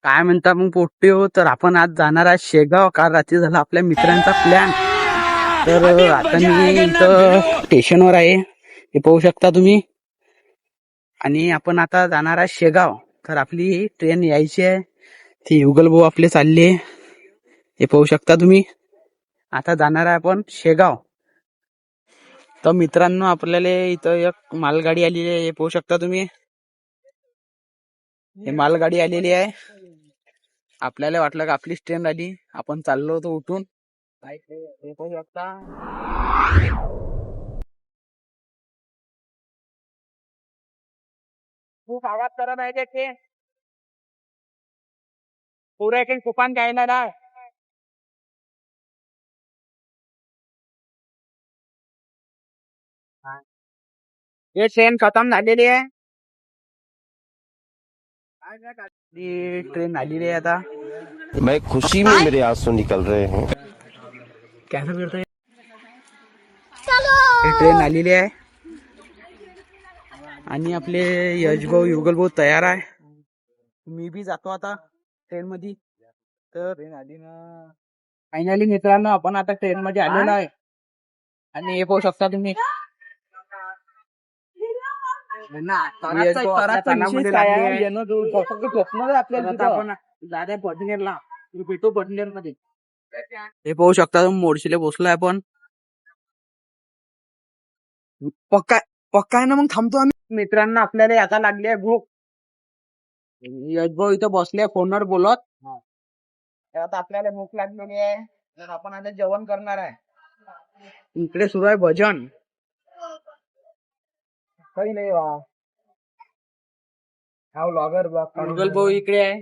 काय म्हणता मग पोट्टे हो. तर आपण आज जाणार आहे शेगाव. काल रात्री झाला आपल्या मित्रांचा प्लॅन. तर आता मी इथं स्टेशनवर आहे, हे पाहू शकता तुम्ही. आणि आपण आता जाणार आहे शेगाव. तर आपली ट्रेन यायची आहे, ती युगल भाऊ आपले चालले, हे पाहू शकता तुम्ही. आता जाणार आहे आपण शेगाव. तर मित्रांनो आपल्याला इथं एक मालगाडी आलेली आहे, हे पाहू शकता तुम्ही. हे मालगाडी आलेली आहे. आपल्याला वाटलं का आपलीच ट्रेन आली, आपण चाललो होतो उठून. हे पाहू शकता. खूप आवाज करत आहे ते पुरे काही कुपान घ्यायला नाही. हे ट्रेन खतम झालेली आहे. ती ट्रेन आलेली आहे आता. मैं खुशी में मेरे आंसू निकल रहे हैं. कॅन्सल करतोय. ही ट्रेन आलेली आहे आणि आपले यशभाऊ युगल भाऊ तयार आहे. मी बी जातो आता ट्रेन मध्ये. तर ट्रेन आली ना फायनली मित्रांनो, आपण आता ट्रेन मध्ये आलेलो आहे. आणि हे पाहू शकता तुम्ही. हे पाहू शकता तुम्ही, मोर्शीला पोहोचलोय आपण. पक्का पक्का आहे ना, मग थांबतो आम्ही. मित्रांना आपल्याला आता लागली आहे भूक. यशभाऊ इथं बसले फोनवर बोलत. आता आपल्याला भूक लागलेली आहे, तर आपण आता जेवण करणार आहे. इकडे सुरू आहे भजन. काही नाही वा. हा व्लॉगर युगल भाऊ इकडे आहे.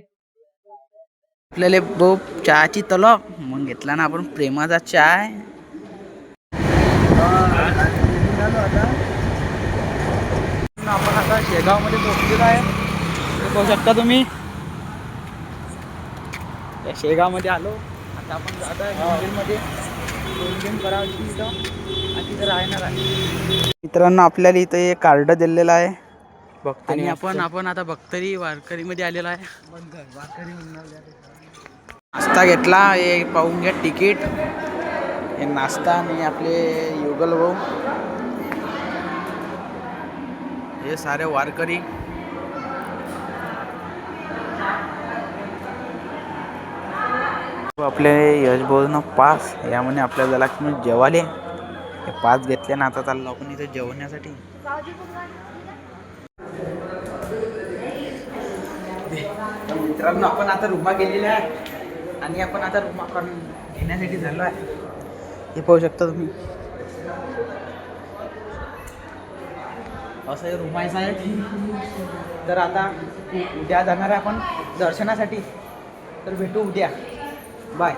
आपल्याला भाऊ चहाची तलब मग घेतला ना आपण प्रेमाचा चाय. आपण आता शेगाव मध्ये पोहोचलेलो आहे, हे पाहू शकता तुम्ही. त्या शेगाव मध्ये आलो. आता आपण जात आहे मंदिरमध्ये दोन करायची इथं आणि तिथं राहणार आहे. मित्रांनो आपल्याला इथं एक कार्ड दिलेलं आहे आणि आपण आता भक्तरी वारकरी मध्ये आलेला आहे. नाश्ता घेतला, हे पाहून घ्या तिकीट. हे नाश्ता आणि आपले युगल भाऊ, हे सारे वारकरी. आपले यशभाऊनं पास यामध्ये आपल्याला झाला की मी जेवाले. हे पास घेतले ना, आता चाललो आपण इथे जेवण्यासाठी. मित्रांनो आपण आता रुमा गेलेला आहे आणि आपण आता रुमा घेण्यासाठी झालो आहे, हे पाहू शकता तुम्ही. असं हे रुमायचं आहे. तर आता उद्या जाणार आहे आपण दर्शनासाठी. तर भेटू उद्या. बाय.